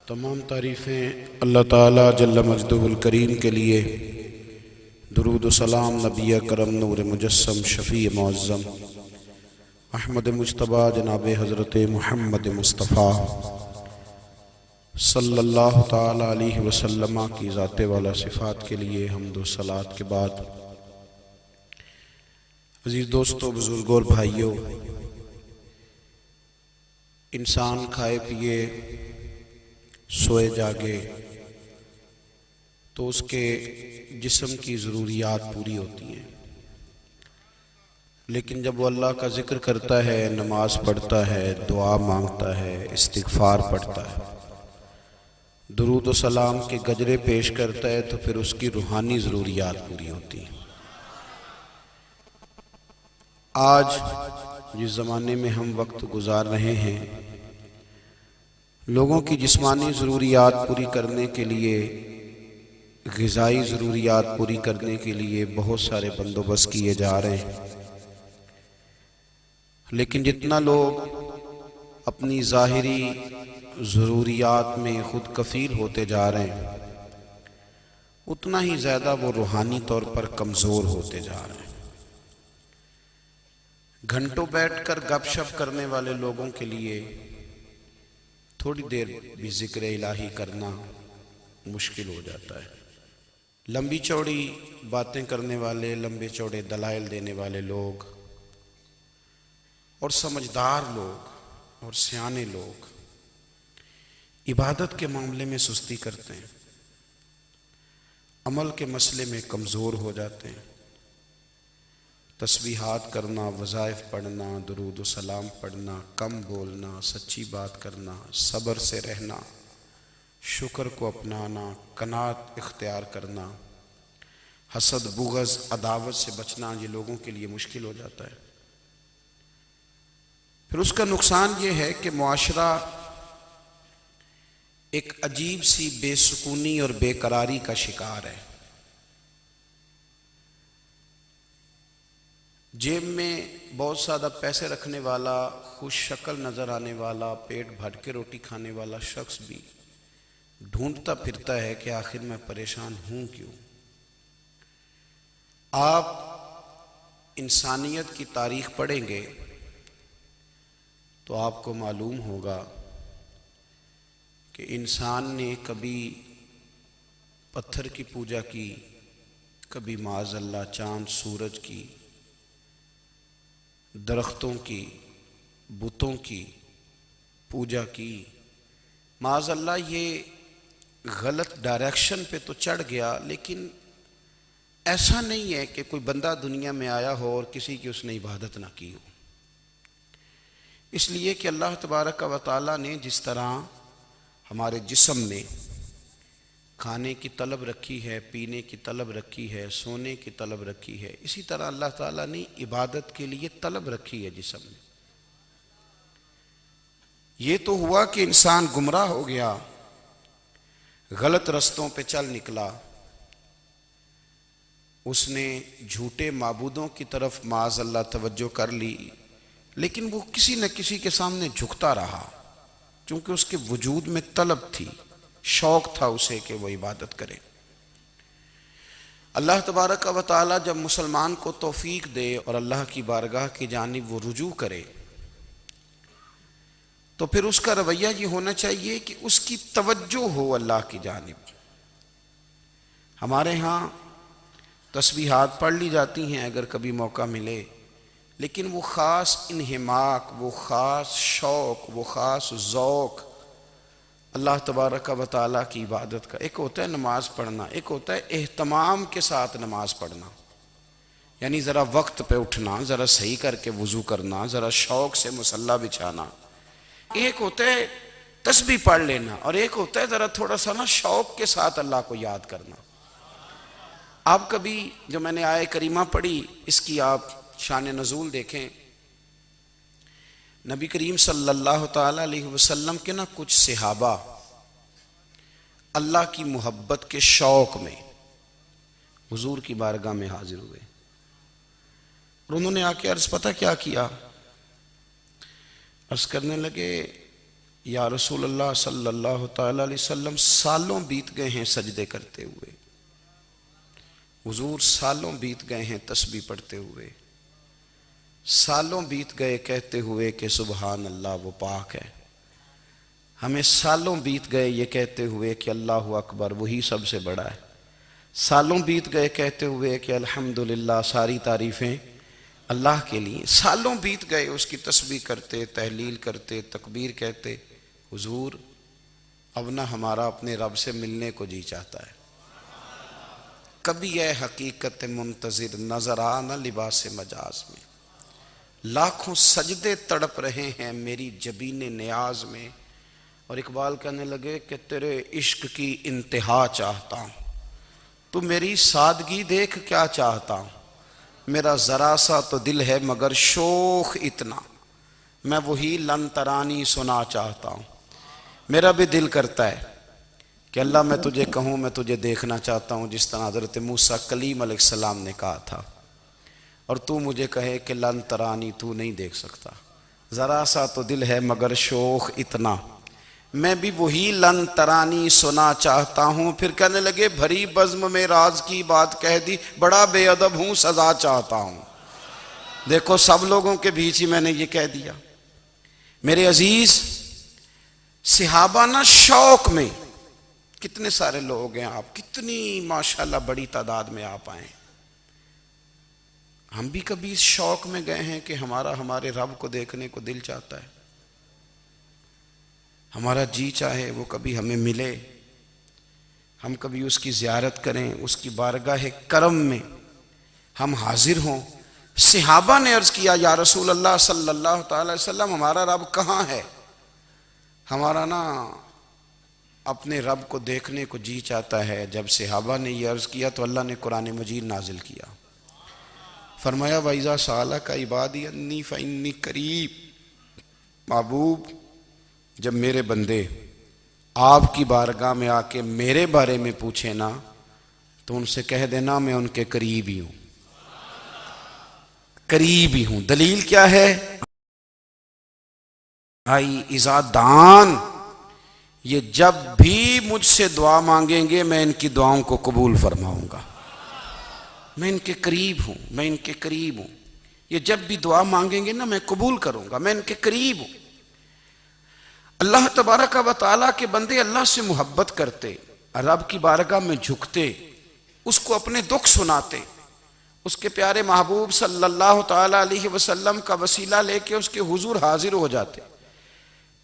تمام تعریفیں اللہ تعالیٰ جل مجدہ الکریم کے لیے، درود و سلام نبی کرم نور مجسم شفیع معظم احمد مجتبیٰ جناب حضرت محمد مصطفیٰ صلی اللہ تعالیٰ علیہ وسلم کی ذات والا صفات کے لیے حمد و صلوات کے بعد، عزیز دوستو، بزرگوں اور بھائیوں، انسان کھائے پیے سوئے جاگے تو اس کے جسم کی ضروریات پوری ہوتی ہیں، لیکن جب وہ اللہ کا ذکر کرتا ہے، نماز پڑھتا ہے، دعا مانگتا ہے، استغفار پڑھتا ہے، درود و سلام کے گجرے پیش کرتا ہے، تو پھر اس کی روحانی ضروریات پوری ہوتی ہیں۔ آج جس زمانے میں ہم وقت گزار رہے ہیں، لوگوں کی جسمانی ضروریات پوری کرنے کے لیے، غذائی ضروریات پوری کرنے کے لیے بہت سارے بندوبست کیے جا رہے ہیں، لیکن جتنا لوگ اپنی ظاہری ضروریات میں خود کفیل ہوتے جا رہے ہیں، اتنا ہی زیادہ وہ روحانی طور پر کمزور ہوتے جا رہے ہیں۔ گھنٹوں بیٹھ کر گپ شپ کرنے والے لوگوں کے لیے تھوڑی دیر بھی ذکر الہی کرنا مشکل ہو جاتا ہے۔ لمبی چوڑی باتیں کرنے والے، لمبے چوڑے دلائل دینے والے لوگ اور سمجھدار لوگ اور سیانے لوگ عبادت کے معاملے میں سستی کرتے ہیں، عمل کے مسئلے میں کمزور ہو جاتے ہیں۔ تسبیحات کرنا، وظائف پڑھنا، درود و سلام پڑھنا، کم بولنا، سچی بات کرنا، صبر سے رہنا، شکر کو اپنانا، قناعت اختیار کرنا، حسد، بغض، عداوت سے بچنا، یہ لوگوں کے لیے مشکل ہو جاتا ہے۔ پھر اس کا نقصان یہ ہے کہ معاشرہ ایک عجیب سی بے سکونی اور بے قراری کا شکار ہے۔ جیب میں بہت زیادہ پیسے رکھنے والا، خوش شکل نظر آنے والا، پیٹ بھر کے روٹی کھانے والا شخص بھی ڈھونڈتا پھرتا ہے کہ آخر میں پریشان ہوں کیوں۔ آپ انسانیت کی تاریخ پڑھیں گے تو آپ کو معلوم ہوگا کہ انسان نے کبھی پتھر کی پوجا کی، کبھی معاذ اللہ چاند سورج کی، درختوں کی، بتوں کی پوجا کی۔ معاذ اللہ یہ غلط ڈائریکشن پہ تو چڑھ گیا، لیکن ایسا نہیں ہے کہ کوئی بندہ دنیا میں آیا ہو اور کسی کی اس نے عبادت نہ کی ہو۔ اس لیے کہ اللہ تبارک و تعالیٰ نے جس طرح ہمارے جسم میں کھانے کی طلب رکھی ہے، پینے کی طلب رکھی ہے، سونے کی طلب رکھی ہے، اسی طرح اللہ تعالیٰ نے عبادت کے لیے طلب رکھی ہے جسم میں۔ یہ تو ہوا کہ انسان گمراہ ہو گیا، غلط رستوں پہ چل نکلا، اس نے جھوٹے معبودوں کی طرف معاذ اللہ توجہ کر لی، لیکن وہ کسی نہ کسی کے سامنے جھکتا رہا، چونکہ اس کے وجود میں طلب تھی، شوق تھا اسے کہ وہ عبادت کرے۔ اللہ تبارک و تعالی جب مسلمان کو توفیق دے اور اللہ کی بارگاہ کی جانب وہ رجوع کرے، تو پھر اس کا رویہ یہ ہونا چاہیے کہ اس کی توجہ ہو اللہ کی جانب۔ ہمارے ہاں تسبیحات پڑھ لی جاتی ہیں اگر کبھی موقع ملے، لیکن وہ خاص انہماک، وہ خاص شوق، وہ خاص ذوق اللہ تبارک و تعالیٰ کی عبادت کا، ایک ہوتا ہے نماز پڑھنا، ایک ہوتا ہے اہتمام کے ساتھ نماز پڑھنا، یعنی ذرا وقت پہ اٹھنا، ذرا صحیح کر کے وضو کرنا، ذرا شوق سے مصلی بچھانا۔ ایک ہوتا ہے تسبیح پڑھ لینا، اور ایک ہوتا ہے ذرا تھوڑا سا نا شوق کے ساتھ اللہ کو یاد کرنا۔ آپ کبھی جو میں نے آیہ کریمہ پڑھی، اس کی آپ شان نزول دیکھیں، نبی کریم صلی اللہ تعالیٰ علیہ وسلم کے نا کچھ صحابہ اللہ کی محبت کے شوق میں حضور کی بارگاہ میں حاضر ہوئے، اور انہوں نے آ کے عرض پتہ کیا کیا؟ عرض کرنے لگے، یا رسول اللہ صلی اللہ تعالی علیہ وسلم سالوں بیت گئے ہیں سجدے کرتے ہوئے، حضور سالوں بیت گئے ہیں تسبیح پڑھتے ہوئے، سالوں بیت گئے کہتے ہوئے کہ سبحان اللہ وہ پاک ہے، ہمیں سالوں بیت گئے یہ کہتے ہوئے کہ اللہ اکبر وہی سب سے بڑا ہے، سالوں بیت گئے کہتے ہوئے کہ الحمدللہ ساری تعریفیں اللہ کے لیے، سالوں بیت گئے اس کی تسبیح کرتے، تحلیل کرتے، تکبیر کہتے۔ حضور اب نہ ہمارا اپنے رب سے ملنے کو جی چاہتا ہے، کبھی اے حقیقت منتظر نظر آ نہ لباس مجاز میں، لاکھوں سجدے تڑپ رہے ہیں میری جبین نیاز میں۔ اور اقبال کہنے لگے کہ تیرے عشق کی انتہا چاہتا ہوں، تو میری سادگی دیکھ کیا چاہتا ہوں، میرا ذرا سا تو دل ہے مگر شوق اتنا، میں وہی لن ترانی سنا چاہتا ہوں۔ میرا بھی دل کرتا ہے کہ اللہ میں تجھے کہوں میں تجھے دیکھنا چاہتا ہوں، جس طرح حضرت موسیٰ کلیم علیہ السلام نے کہا تھا، اور تو مجھے کہے کہ لن ترانی تو نہیں دیکھ سکتا، ذرا سا تو دل ہے مگر شوق اتنا، میں بھی وہی لن ترانی سنا چاہتا ہوں۔ پھر کہنے لگے بھری بزم میں راز کی بات کہہ دی، بڑا بے ادب ہوں سزا چاہتا ہوں۔ دیکھو سب لوگوں کے بیچ ہی میں نے یہ کہہ دیا۔ میرے عزیز صحابہ نا شوق میں، کتنے سارے لوگ ہیں آپ، کتنی ماشاءاللہ بڑی تعداد میں آپ آئیں، ہم بھی کبھی اس شوق میں گئے ہیں کہ ہمارے رب کو دیکھنے کو دل چاہتا ہے، ہمارا جی چاہے وہ کبھی ہمیں ملے، ہم کبھی اس کی زیارت کریں، اس کی بارگاہ کرم میں ہم حاضر ہوں۔ صحابہ نے عرض کیا یا رسول اللہ صلی اللہ تعالی وسلم ہمارا رب کہاں ہے؟ ہمارا نا اپنے رب کو دیکھنے کو جی چاہتا ہے۔ جب صحابہ نے یہ عرض کیا تو اللہ نے قرآن مجید نازل کیا، فرمایا وَإِذَا سَأَلَكَ عِبَادِي أَنِّي فَإِنِّي قَرِيبٌ، محبوب جب میرے بندے آپ کی بارگاہ میں آ کے میرے بارے میں پوچھیں نا تو ان سے کہہ دینا میں ان کے قریب ہی ہوں، قریب ہی ہوں۔ دلیل کیا ہے؟ بھائی اذا دان، یہ جب بھی مجھ سے دعا مانگیں گے میں ان کی دعاؤں کو قبول فرماؤں گا، میں ان کے قریب ہوں، میں ان کے قریب ہوں، یہ جب بھی دعا مانگیں گے نا میں قبول کروں گا، میں ان کے قریب ہوں۔ اللہ تبارک و تعالیٰ کے بندے اللہ سے محبت کرتے، رب کی بارگاہ میں جھکتے، اس کو اپنے دکھ سناتے، اس کے پیارے محبوب صلی اللہ تعالیٰ علیہ وسلم کا وسیلہ لے کے اس کے حضور حاضر ہو جاتے،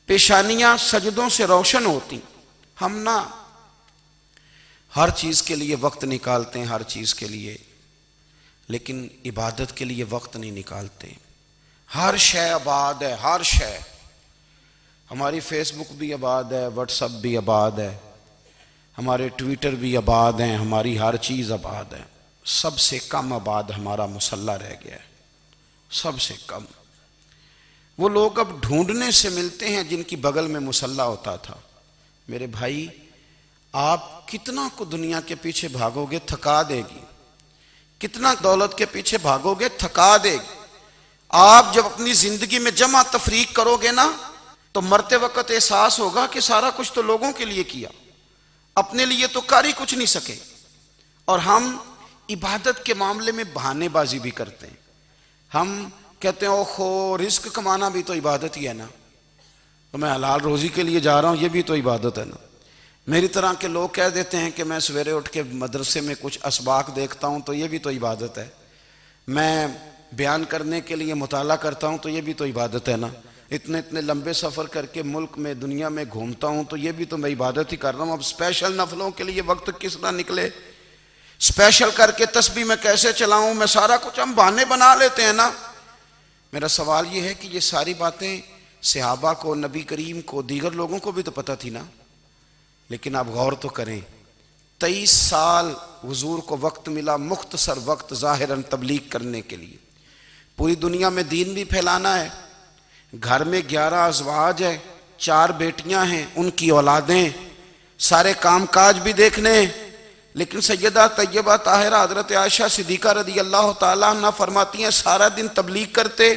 پیشانیاں سجدوں سے روشن ہوتی۔ ہم نا ہر چیز کے لیے وقت نکالتے ہیں، ہر چیز کے لیے، لیکن عبادت کے لیے وقت نہیں نکالتے۔ ہر شے آباد ہے، ہر شے، ہماری فیس بک بھی آباد ہے، واٹس ایپ بھی آباد ہے، ہمارے ٹویٹر بھی آباد ہیں، ہماری ہر چیز آباد ہے، سب سے کم آباد ہمارا مصلی رہ گیا ہے، سب سے کم۔ وہ لوگ اب ڈھونڈنے سے ملتے ہیں جن کی بغل میں مصلی ہوتا تھا۔ میرے بھائی آپ کتنا کو دنیا کے پیچھے بھاگو گے تھکا دے گی، کتنا دولت کے پیچھے بھاگو گے تھکا دے گی۔ آپ جب اپنی زندگی میں جمع تفریق کرو گے نا تو مرتے وقت احساس ہوگا کہ سارا کچھ تو لوگوں کے لیے کیا، اپنے لیے تو کر ہی کچھ نہیں سکے۔ اور ہم عبادت کے معاملے میں بہانے بازی بھی کرتے ہیں، ہم کہتے ہیں اوہو رزق کمانا بھی تو عبادت ہی ہے نا، تو میں حلال روزی کے لیے جا رہا ہوں یہ بھی تو عبادت ہے نا۔ میری طرح کے لوگ کہہ دیتے ہیں کہ میں سویرے اٹھ کے مدرسے میں کچھ اسباق دیکھتا ہوں تو یہ بھی تو عبادت ہے، میں بیان کرنے کے لیے مطالعہ کرتا ہوں تو یہ بھی تو عبادت ہے نا، اتنے لمبے سفر کر کے ملک میں دنیا میں گھومتا ہوں تو یہ بھی تو میں عبادت ہی کر رہا ہوں۔ اب اسپیشل نفلوں کے لیے وقت کس طرح نکلے، اسپیشل کر کے تسبیح میں کیسے چلاؤں، میں سارا کچھ ہم بہانے بنا لیتے ہیں نا۔ میرا سوال یہ ہے کہ یہ ساری باتیں صحابہ کو، نبی کریم کو، دیگر لوگوں کو بھی تو پتہ تھی نا، لیکن آپ غور تو کریں 23 سال حضور کو وقت ملا، مختصر وقت ظاہراً تبلیغ کرنے کے لیے، پوری دنیا میں دین بھی پھیلانا ہے۔ گھر میں 11 ازواج ہے، 4 بیٹیاں ہیں، ان کی اولادیں، سارے کام کاج بھی دیکھنے ہیں، لیکن سیدہ طیبہ طاہرہ حضرت عائشہ صدیقہ رضی اللہ تعالیٰ عنہ فرماتی ہیں سارا دن تبلیغ کرتے،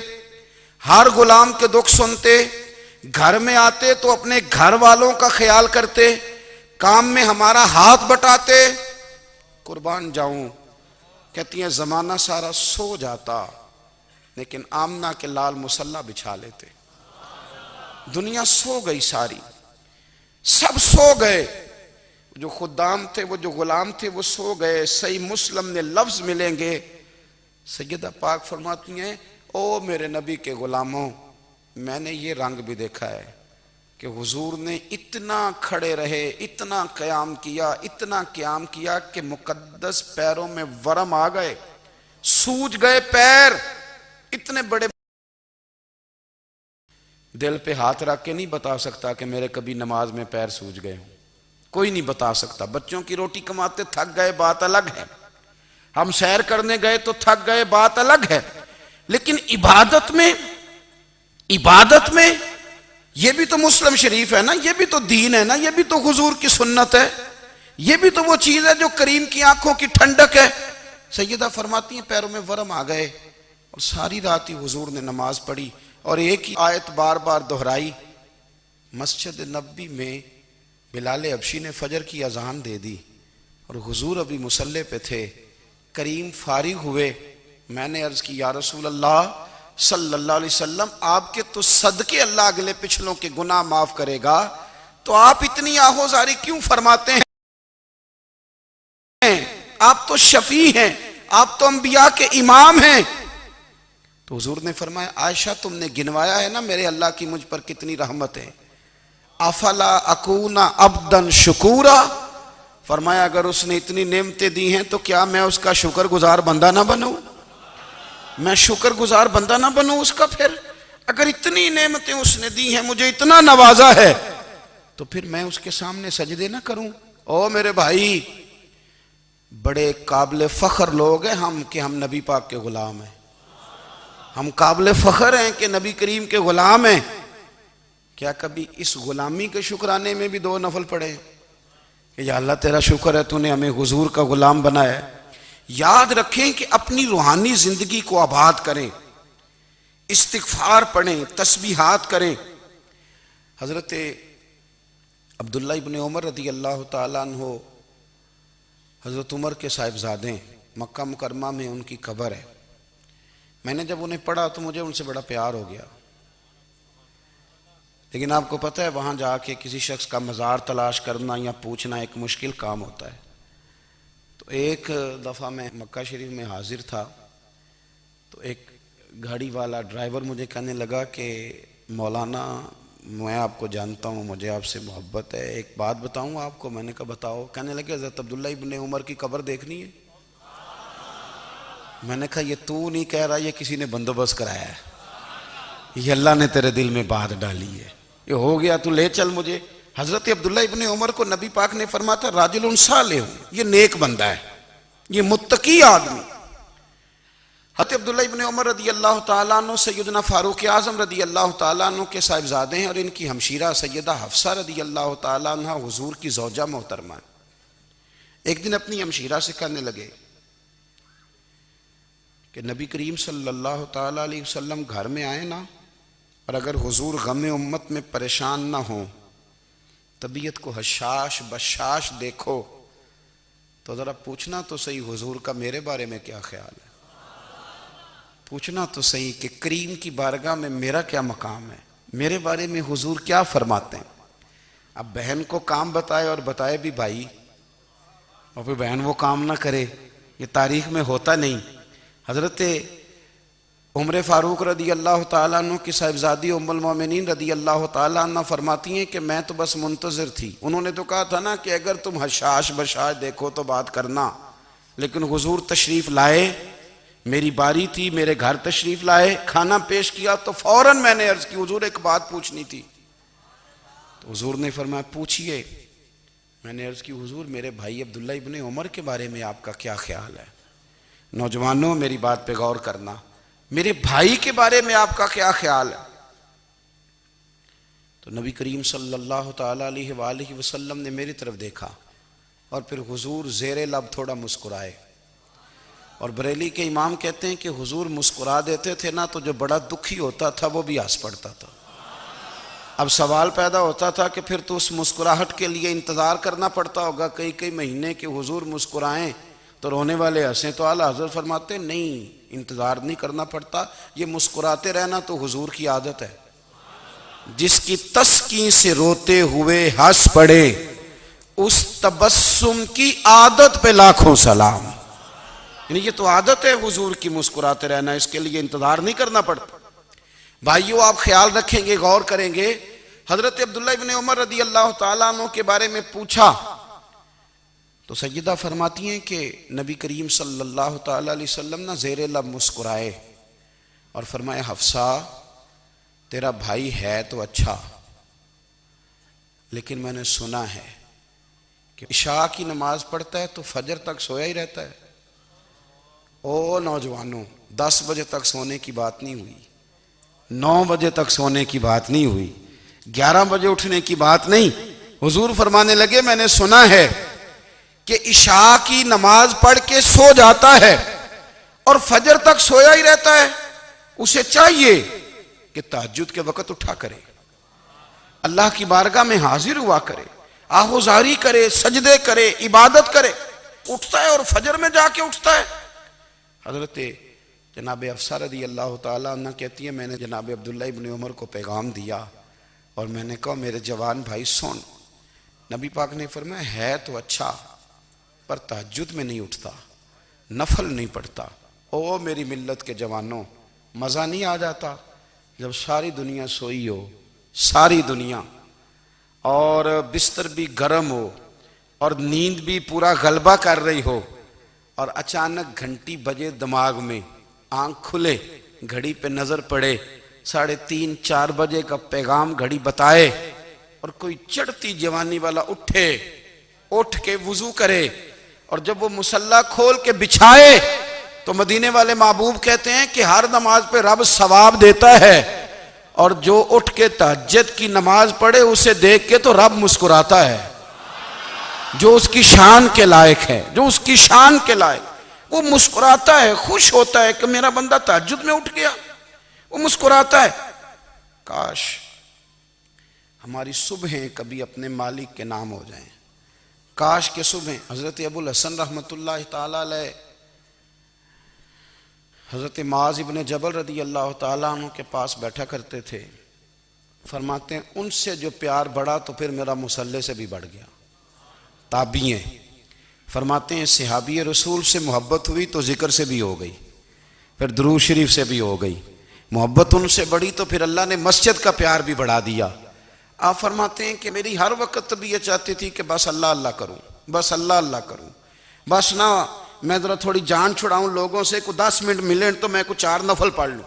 ہر غلام کے دکھ سنتے، گھر میں آتے تو اپنے گھر والوں کا خیال کرتے، کام میں ہمارا ہاتھ بٹاتے۔ قربان جاؤں، کہتی ہیں زمانہ سارا سو جاتا لیکن آمنہ کے لال مصلی بچھا لیتے۔ دنیا سو گئی ساری، سب سو گئے، جو خدام تھے، وہ جو غلام تھے، وہ سو گئے۔ صحیح مسلم میں لفظ ملیں گے، سیدہ پاک فرماتی ہیں او میرے نبی کے غلاموں، میں نے یہ رنگ بھی دیکھا ہے کہ حضور نے اتنا کھڑے رہے، اتنا قیام کیا، اتنا قیام کیا کہ مقدس پیروں میں ورم آ گئے، سوج گئے پیر، اتنے بڑے۔ دل پہ ہاتھ رکھ کے نہیں بتا سکتا کہ میرے کبھی نماز میں پیر سوج گئے ہوں، کوئی نہیں بتا سکتا۔ بچوں کی روٹی کماتے تھک گئے بات الگ ہے، ہم سیر کرنے گئے تو تھک گئے بات الگ ہے، لیکن عبادت میں یہ بھی تو مسلم شریف ہے نا، یہ بھی تو دین ہے نا، یہ بھی تو حضور کی سنت ہے، یہ بھی تو وہ چیز ہے جو کریم کی آنکھوں کی ٹھنڈک ہے۔ سیدہ فرماتی ہیں پیروں میں ورم آ گئے، اور ساری رات ہی حضور نے نماز پڑھی اور ایک ہی آیت بار بار دہرائی۔ مسجد نبوی میں بلال حبشی نے فجر کی اذان دے دی اور حضور ابھی مصلی پہ تھے، کریم فارغ ہوئے۔ میں نے عرض کی یا رسول اللہ صلی اللہ علیہ وسلم، آپ کے تو صدقے اللہ اگلے پچھلوں کے گناہ معاف کرے گا، تو آپ اتنی آہوزاری کیوں فرماتے ہیں؟ آپ تو شفیع ہیں، آپ تو انبیاء کے امام ہیں۔ تو حضور نے فرمایا عائشہ تم نے گنوایا ہے نا میرے اللہ کی مجھ پر کتنی رحمت ہے، افلا اکون عبدا شکورا، فرمایا اگر اس نے اتنی نعمتیں دی ہیں تو کیا میں اس کا شکر گزار بندہ نہ بنوں؟ میں شکر گزار بندہ نہ بنوں اس کا؟ پھر اگر اتنی نعمتیں اس نے دی ہیں، مجھے اتنا نوازا ہے، تو پھر میں اس کے سامنے سجدے نہ کروں؟ او میرے بھائی، بڑے قابل فخر لوگ ہیں ہم کہ ہم نبی پاک کے غلام ہیں، ہم قابل فخر ہیں کہ نبی کریم کے غلام ہیں۔ کیا کبھی اس غلامی کے شکرانے میں بھی 2 نفل پڑھے کہ یا اللہ تیرا شکر ہے تو نے ہمیں حضور کا غلام بنایا ہے؟ یاد رکھیں کہ اپنی روحانی زندگی کو آباد کریں، استغفار پڑھیں، تسبیحات کریں۔ حضرت عبداللہ ابن عمر رضی اللہ تعالیٰ عنہ حضرت عمر کے صاحبزادے، مکہ مکرمہ میں ان کی قبر ہے۔ میں نے جب انہیں پڑھا تو مجھے ان سے بڑا پیار ہو گیا، لیکن آپ کو پتہ ہے وہاں جا کے کسی شخص کا مزار تلاش کرنا یا پوچھنا ایک مشکل کام ہوتا ہے۔ تو ایک دفعہ میں مکہ شریف میں حاضر تھا، تو ایک گاڑی والا ڈرائیور مجھے کہنے لگا کہ مولانا میں آپ کو جانتا ہوں، مجھے آپ سے محبت ہے، ایک بات بتاؤں آپ کو؟ میں نے کہا بتاؤ۔ کہنے لگے حضرت عبداللہ ابن عمر کی قبر دیکھنی ہے۔ میں نے کہا یہ تو نہیں کہہ رہا، یہ کسی نے بندوبست کرایا ہے، یہ اللہ نے تیرے دل میں بات ڈالی ہے، یہ ہو گیا تو لے چل مجھے۔ حضرت عبداللہ ابن عمر کو نبی پاک نے فرمایا تھا راجل صالح، یہ نیک بندہ ہے، یہ متقی آدمی۔ حضرت عبداللہ ابن عمر رضی اللہ تعالیٰ عنہ سیدنا فاروق اعظم رضی اللہ تعالیٰ عنہ کے صاحبزادے ہیں، اور ان کی ہمشیرہ سیدہ حفصہ رضی اللہ تعالیٰ عنہ حضور کی زوجہ محترمہ ہیں۔ ایک دن اپنی ہمشیرہ سے کہنے لگے کہ نبی کریم صلی اللہ تعالیٰ علیہ وسلم گھر میں آئے نا، اور اگر حضور غم امت میں پریشان نہ ہوں، طبیعت کو حشاش بشاش دیکھو، تو ذرا پوچھنا تو صحیح حضور کا میرے بارے میں کیا خیال ہے، پوچھنا تو صحیح کہ کریم کی بارگاہ میں میرا کیا مقام ہے، میرے بارے میں حضور کیا فرماتے ہیں۔ اب بہن کو کام بتائے اور بتائے بھی بھائی، اور پھر بہن وہ کام نہ کرے، یہ تاریخ میں ہوتا نہیں۔ حضرت عمر فاروق رضی اللہ تعالیٰ عنہ کی صاحبزادی ام المومنین رضی اللہ تعالیٰ عنہ فرماتی ہیں کہ میں تو بس منتظر تھی، انہوں نے تو کہا تھا نا کہ اگر تم حشاش بشاش دیکھو تو بات کرنا، لیکن حضور تشریف لائے، میری باری تھی، میرے گھر تشریف لائے، کھانا پیش کیا تو فوراً میں نے عرض کی حضور ایک بات پوچھنی تھی۔ تو حضور نے فرمایا پوچھئے۔ میں نے عرض کی حضور میرے بھائی عبداللہ ابن عمر کے بارے میں آپ کا کیا خیال ہے؟ نوجوانوں میری بات پہ غور کرنا، میرے بھائی کے بارے میں آپ کا کیا خیال ہے؟ تو نبی کریم صلی اللہ تعالیٰ علیہ وآلہ وسلم نے میری طرف دیکھا، اور پھر حضور زیر لب تھوڑا مسکرائے، اور بریلی کے امام کہتے ہیں کہ حضور مسکرا دیتے تھے نا تو جو بڑا دکھی ہوتا تھا وہ بھی ہنس پڑتا تھا۔ اب سوال پیدا ہوتا تھا کہ پھر تو اس مسکراہٹ کے لیے انتظار کرنا پڑتا ہوگا کئی کئی مہینے کہ حضور مسکرائیں تو رونے والے ہنسیں، تو اعلیٰ حضرت فرماتے ہیں نہیں، انتظار نہیں کرنا پڑتا، یہ مسکراتے رہنا تو حضور کی عادت ہے۔ جس کی تسکین سے روتے ہوئے ہنس پڑے اس تبسم کی عادت پہ لاکھوں سلام۔ یعنی یہ تو عادت ہے حضور کی مسکراتے رہنا، اس کے لیے انتظار نہیں کرنا پڑتا۔ بھائیو آپ خیال رکھیں گے، غور کریں گے، حضرت عبداللہ ابن عمر رضی اللہ تعالیٰ عنہ کے بارے میں پوچھا تو سیدہ فرماتی ہیں کہ نبی کریم صلی اللہ تعالیٰ علیہ وسلم نہ زیر لب مسکرائے اور فرمایا حفصہ تیرا بھائی ہے تو اچھا، لیکن میں نے سنا ہے کہ عشاء کی نماز پڑھتا ہے تو فجر تک سویا ہی رہتا ہے۔ او نوجوانوں، 10 بجے تک سونے کی بات نہیں ہوئی، 9 بجے تک سونے کی بات نہیں ہوئی، 11 بجے اٹھنے کی بات نہیں۔ حضور فرمانے لگے میں نے سنا ہے کہ عشاء کی نماز پڑھ کے سو جاتا ہے اور فجر تک سویا ہی رہتا ہے، اسے چاہیے کہ تہجد کے وقت اٹھا کرے، اللہ کی بارگاہ میں حاضر ہوا کرے، آہوزاری کرے، سجدے کرے، عبادت کرے۔ اٹھتا ہے اور فجر میں جا کے اٹھتا ہے۔ حضرت جناب حفصہ رضی اللہ تعالیٰ عنہ کہتی ہے میں نے جناب عبداللہ ابن عمر کو پیغام دیا اور میں نے کہا میرے جوان بھائی سن، نبی پاک نے فرمایا ہے تو اچھا پر تہجد میں نہیں اٹھتا، نفل نہیں پڑھتا۔ او میری ملت کے جوانوں، مزہ نہیں آ جاتا جب ساری دنیا سوئی ہو، ساری دنیا، اور بستر بھی گرم ہو اور نیند بھی پورا غلبہ کر رہی ہو، اور اچانک گھنٹی بجے دماغ میں، آنکھ کھلے، گھڑی پہ نظر پڑے، 3:30 4 بجے کا پیغام گھڑی بتائے، اور کوئی چڑھتی جوانی والا اٹھ کے وضو کرے، اور جب وہ مصلی کھول کے بچھائے تو مدینے والے محبوب کہتے ہیں کہ ہر نماز پہ رب ثواب دیتا ہے، اور جو اٹھ کے تہجد کی نماز پڑھے اسے دیکھ کے تو رب مسکراتا ہے، جو اس کی شان کے لائق ہے، جو اس کی شان کے لائق، وہ مسکراتا ہے، خوش ہوتا ہے کہ میرا بندہ تہجد میں اٹھ گیا، وہ مسکراتا ہے۔ کاش ہماری صبحیں کبھی اپنے مالک کے نام ہو جائیں، کاش کے صبح۔ حضرت ابو الحسن رحمۃ اللہ تعالیٰ علیہ حضرت معاذ ابن جبل رضی اللہ تعالیٰ عنہ کے پاس بیٹھا کرتے تھے، فرماتے ہیں ان سے جو پیار بڑھا تو پھر میرا مصلی سے بھی بڑھ گیا۔ تابعی ہیں، فرماتے ہیں صحابی رسول سے محبت ہوئی تو ذکر سے بھی ہو گئی، پھر درود شریف سے بھی ہو گئی، محبت ان سے بڑھی تو پھر اللہ نے مسجد کا پیار بھی بڑھا دیا۔ آپ فرماتے ہیں کہ میری ہر وقت بھی یہ چاہتی تھی کہ بس اللہ اللہ کروں، بس اللہ اللہ کروں، بس نہ میں ذرا تھوڑی جان چھڑاؤں لوگوں سے، کوئی 10 منٹ ملے تو میں کچھ 4 نفل پڑھ لوں،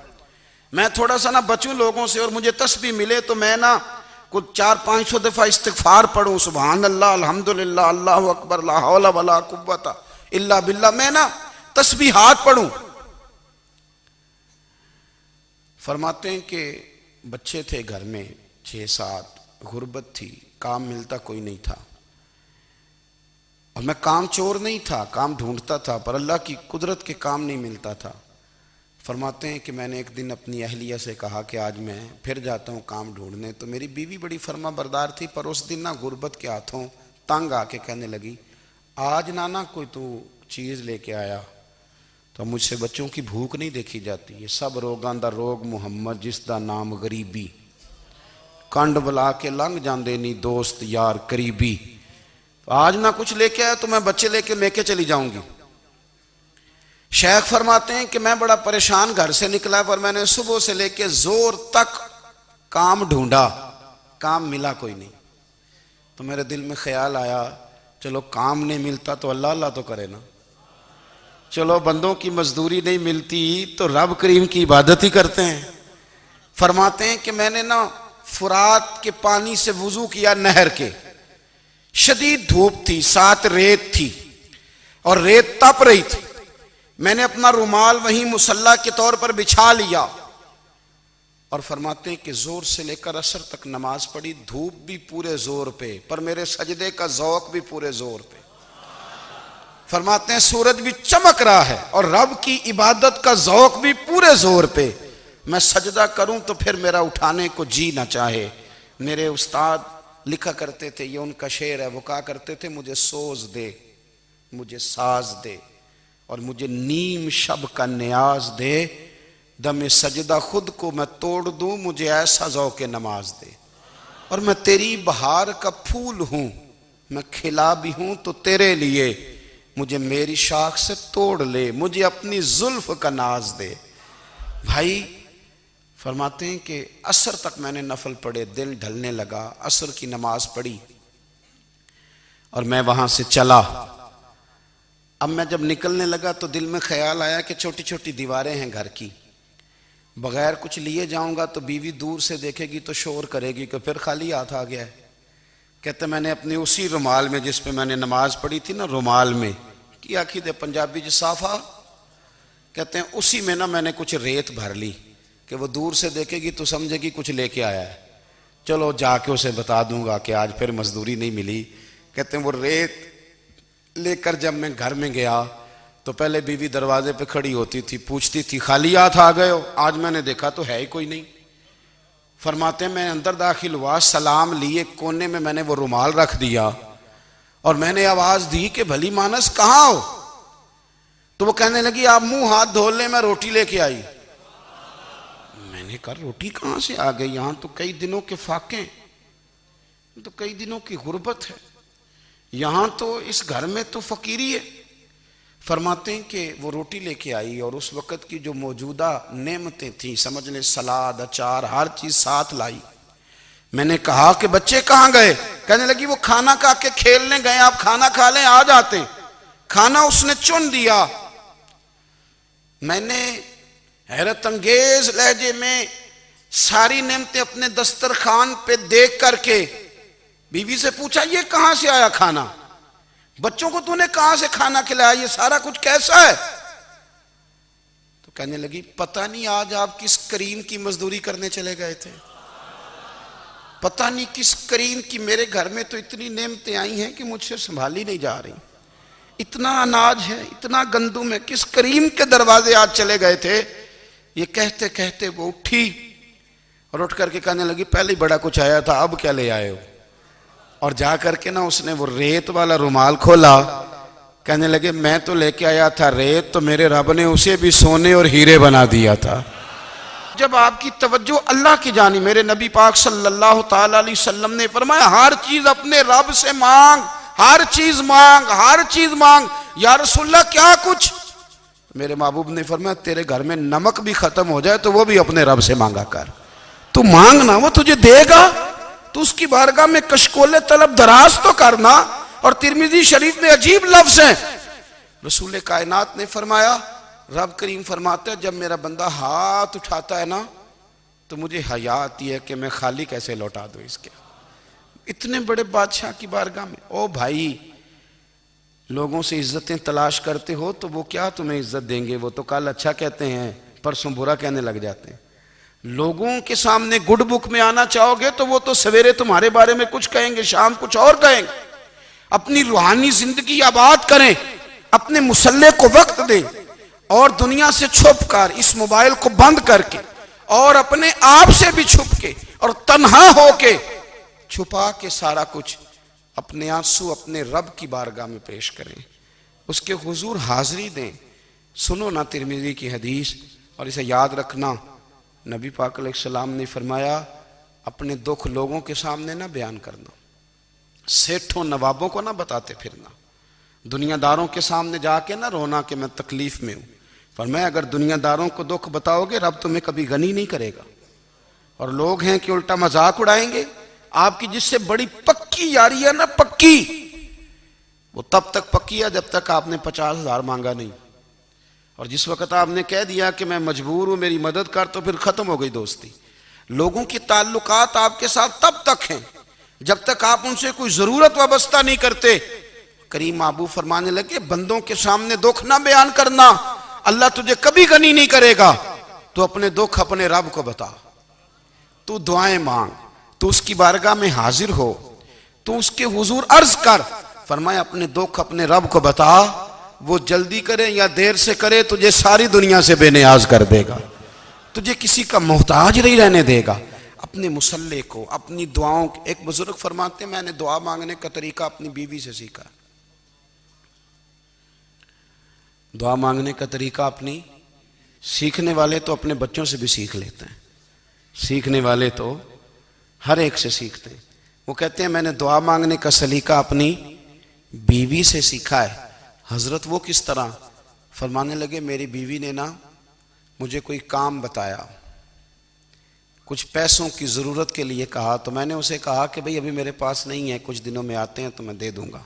میں تھوڑا سا نہ بچوں لوگوں سے، اور مجھے تسبیح ملے تو میں نہ کچھ 400-500 دفعہ استغفار پڑھوں، سبحان اللہ، الحمدللہ، اللہ اکبر، لا حول ولا قوت الا باللہ، میں نہ تسبیحات پڑھوں۔ فرماتے ہیں کہ بچے تھے گھر میں 6-7، غربت تھی، کام ملتا کوئی نہیں تھا، اور میں کام چور نہیں تھا، کام ڈھونڈتا تھا، پر اللہ کی قدرت کے کام نہیں ملتا تھا۔ فرماتے ہیں کہ میں نے ایک دن اپنی اہلیہ سے کہا کہ آج میں پھر جاتا ہوں کام ڈھونڈنے، تو میری بیوی بڑی فرما بردار تھی، پر اس دن نہ غربت کے ہاتھوں تنگ آ کے کہنے لگی آج نانا کوئی تو چیز لے کے آیا، تو مجھ سے بچوں کی بھوک نہیں دیکھی جاتی، یہ سب روگاں دا روگ محمد جس دا نام غریبی، کنڈ بلا کے لنگ جاندے نہیں دوست یار قریبی، آج نہ کچھ لے کے آیا تو میں بچے لے کے میکے چلی جاؤں گی۔ شیخ فرماتے ہیں کہ میں بڑا پریشان گھر سے نکلا، پر میں نے صبح سے لے کے زور تک کام ڈھونڈا، کام ملا کوئی نہیں، تو میرے دل میں خیال آیا چلو کام نہیں ملتا تو اللہ اللہ تو کرے نا، چلو بندوں کی مزدوری نہیں ملتی تو رب کریم کی عبادت ہی کرتے ہیں۔ فرماتے ہیں کہ میں نے نا فرات کے پانی سے وضو کیا، نہر کے، شدید دھوپ تھی، ساتھ ریت تھی اور ریت تپ رہی تھی، میں نے اپنا رومال وہیں مصلی کے طور پر بچھا لیا، اور فرماتے ہیں کہ زور سے لے کر عصر تک نماز پڑھی، دھوپ بھی پورے زور پہ، پر میرے سجدے کا ذوق بھی پورے زور پہ۔ فرماتے ہیں سورج بھی چمک رہا ہے اور رب کی عبادت کا ذوق بھی پورے زور پہ، میں سجدہ کروں تو پھر میرا اٹھانے کو جی نہ چاہے، میرے استاد لکھا کرتے تھے، یہ ان کا شعر ہے، وہ کہا کرتے تھے مجھے سوز دے، مجھے ساز دے، اور مجھے نیم شب کا نیاز دے، دم سجدہ خود کو میں توڑ دوں، مجھے ایسا ذوق نماز دے۔ اور میں تیری بہار کا پھول ہوں، میں کھلا بھی ہوں تو تیرے لیے، مجھے میری شاخ سے توڑ لے، مجھے اپنی زلف کا ناز دے۔ بھائی فرماتے ہیں کہ عصر تک میں نے نفل پڑھے، دل ڈھلنے لگا، عصر کی نماز پڑھی اور میں وہاں سے چلا۔ اب میں جب نکلنے لگا تو دل میں خیال آیا کہ چھوٹی چھوٹی دیواریں ہیں گھر کی، بغیر کچھ لیے جاؤں گا تو بیوی دور سے دیکھے گی تو شور کرے گی کہ پھر خالی ہاتھ آ گیا ہے۔ کہتے میں نے اپنی اسی رومال میں جس پہ میں نے نماز پڑھی تھی نا، رومال میں کی آخی دے پنجابی صافہ کہتے ہیں، اسی میں نا میں نے کچھ ریت بھر لی کہ وہ دور سے دیکھے گی تو سمجھے گی کچھ لے کے آیا ہے، چلو جا کے اسے بتا دوں گا کہ آج پھر مزدوری نہیں ملی۔ کہتے ہیں وہ ریت لے کر جب میں گھر میں گیا تو پہلے بیوی دروازے پہ کھڑی ہوتی تھی، پوچھتی تھی خالی ہاتھ آ گئے ہو؟ آج میں نے دیکھا تو ہے ہی کوئی نہیں۔ فرماتے ہیں میں اندر داخل ہوا، سلام لیے، کونے میں میں نے وہ رومال رکھ دیا اور میں نے آواز دی کہ بھلی مانس کہاں ہو؟ تو وہ کہنے لگی آپ منہ ہاتھ دھو لیں، میں روٹی لے کے آئی۔ میں نے کہا روٹی کہاں سے آ گئی؟ یہاں تو کئی دنوں کے فاقے، تو کئی دنوں کی غربت ہے، یہاں تو اس گھر میں تو فقیری ہے۔ فرماتے ہیں کہ وہ روٹی لے کے آئی اور اس وقت کی جو موجودہ نعمتیں تھیں، سمجھ لیں سلاد، اچار، ہر چیز ساتھ لائی۔ میں نے کہا کہ بچے کہاں گئے؟ کہنے لگی وہ کھانا کھا کے کھیلنے گئے، آپ کھانا کھا لیں آ جاتے۔ کھانا اس نے چن دیا۔ میں نے حیرت انگیز لہجے میں ساری نعمتیں اپنے دسترخوان پہ دیکھ کر کے بیوی سے پوچھا یہ کہاں سے آیا کھانا؟ بچوں کو تو نے کہاں سے کھانا کھلایا؟ یہ سارا کچھ کیسا ہے؟ تو کہنے لگی پتہ نہیں آج آپ کس کریم کی مزدوری کرنے چلے گئے تھے، پتہ نہیں کس کریم کی، میرے گھر میں تو اتنی نعمتیں آئی ہیں کہ مجھ سے سنبھالی نہیں جا رہی، اتنا اناج ہے، اتنا گندم ہے، کس کریم کے دروازے آج چلے گئے تھے؟ یہ کہتے کہتے وہ اٹھی اور اٹھ کر کے کہنے لگی پہلے بڑا کچھ آیا تھا، اب کیا لے آئے ہو؟ اور جا کر کے نا اس نے وہ ریت والا رومال کھولا، کہنے لگے میں تو لے کے آیا تھا ریت، تو میرے رب نے اسے بھی سونے اور ہیرے بنا دیا تھا۔ جب آپ کی توجہ اللہ کی جانب، میرے نبی پاک صلی اللہ تعالی علیہ وسلم نے فرمایا ہر چیز اپنے رب سے مانگ، ہر چیز مانگ، ہر چیز مانگ۔ یا رسول اللہ کیا کچھ؟ میرے محبوب نے فرمایا تیرے گھر میں نمک بھی ختم ہو جائے تو وہ بھی اپنے رب سے مانگا کر، تو مانگنا وہ تجھے دے گا، تو اس کی بارگاہ میں کشکول طلب دراز تو کرنا۔ اور ترمذی شریف میں عجیب لفظ ہیں، رسول کائنات نے فرمایا، رب کریم فرماتا ہے جب میرا بندہ ہاتھ اٹھاتا ہے نا تو مجھے حیا آتی ہے کہ میں خالی کیسے لوٹا دوں اس کے، اتنے بڑے بادشاہ کی بارگاہ میں۔ او بھائی لوگوں سے عزتیں تلاش کرتے ہو تو وہ کیا تمہیں عزت دیں گے؟ وہ تو کل اچھا کہتے ہیں پرسوں برا کہنے لگ جاتے ہیں۔ لوگوں کے سامنے گڈ بک میں آنا چاہو گے تو وہ تو سویرے تمہارے بارے میں کچھ کہیں گے، شام کچھ اور کہیں گے۔ اپنی روحانی زندگی آباد کریں، اپنے مصلے کو وقت دیں، اور دنیا سے چھپ کر اس موبائل کو بند کر کے اور اپنے آپ سے بھی چھپ کے اور تنہا ہو کے چھپا کے سارا کچھ اپنے آنسو اپنے رب کی بارگاہ میں پیش کریں، اس کے حضور حاضری دیں۔ سنو نا ترمذی کی حدیث، اور اسے یاد رکھنا، نبی پاک علیہ السلام نے فرمایا اپنے دکھ لوگوں کے سامنے نہ بیان کرنا، سیٹھوں نوابوں کو نہ بتاتے پھرنا، دنیا داروں کے سامنے جا کے نہ رونا کہ میں تکلیف میں ہوں۔ فرمایا اگر دنیا داروں کو دکھ بتاؤ گے رب تمہیں کبھی غنی نہیں کرے گا، اور لوگ ہیں کہ الٹا مذاق اڑائیں گے۔ آپ کی جس سے بڑی پکی یاری ہے نا، پکی، وہ تب تک پکی ہے جب تک آپ نے 50,000 مانگا نہیں، اور جس وقت آپ نے کہہ دیا کہ میں مجبور ہوں میری مدد کر تو پھر ختم ہو گئی دوستی۔ لوگوں کی تعلقات آپ کے ساتھ تب تک ہیں جب تک آپ ان سے کوئی ضرورت وابستہ نہیں کرتے۔ کریم محبوب فرمانے لگے بندوں کے سامنے دکھ نہ بیان کرنا، اللہ تجھے کبھی غنی نہیں کرے گا۔ تو اپنے دکھ اپنے رب کو بتا، تو دعائیں مانگ، تو اس کی بارگاہ میں حاضر ہو، تو اس کے حضور عرض کر۔ فرمایا اپنے دکھ اپنے رب کو بتا، وہ جلدی کرے یا دیر سے کرے تجھے ساری دنیا سے بے نیاز کر دے گا، تجھے کسی کا محتاج نہیں رہنے دے گا۔ اپنے مسلح کو، اپنی دعاؤں کو. ایک بزرگ فرماتے ہیں میں نے دعا مانگنے کا طریقہ اپنی بیوی سے سیکھا. دعا مانگنے کا طریقہ اپنی، سیکھنے والے تو اپنے بچوں سے بھی سیکھ لیتے ہیں، سیکھنے والے تو ہر ایک سے سیکھتے ہیں. وہ کہتے ہیں میں نے دعا مانگنے کا سلیقہ اپنی بیوی سے سیکھا ہے. حضرت وہ کس طرح؟ فرمانے لگے میری بیوی نے نا مجھے کوئی کام بتایا، کچھ پیسوں کی ضرورت کے لیے کہا، تو میں نے اسے کہا کہ بھئی ابھی میرے پاس نہیں ہے، کچھ دنوں میں آتے ہیں تو میں دے دوں گا.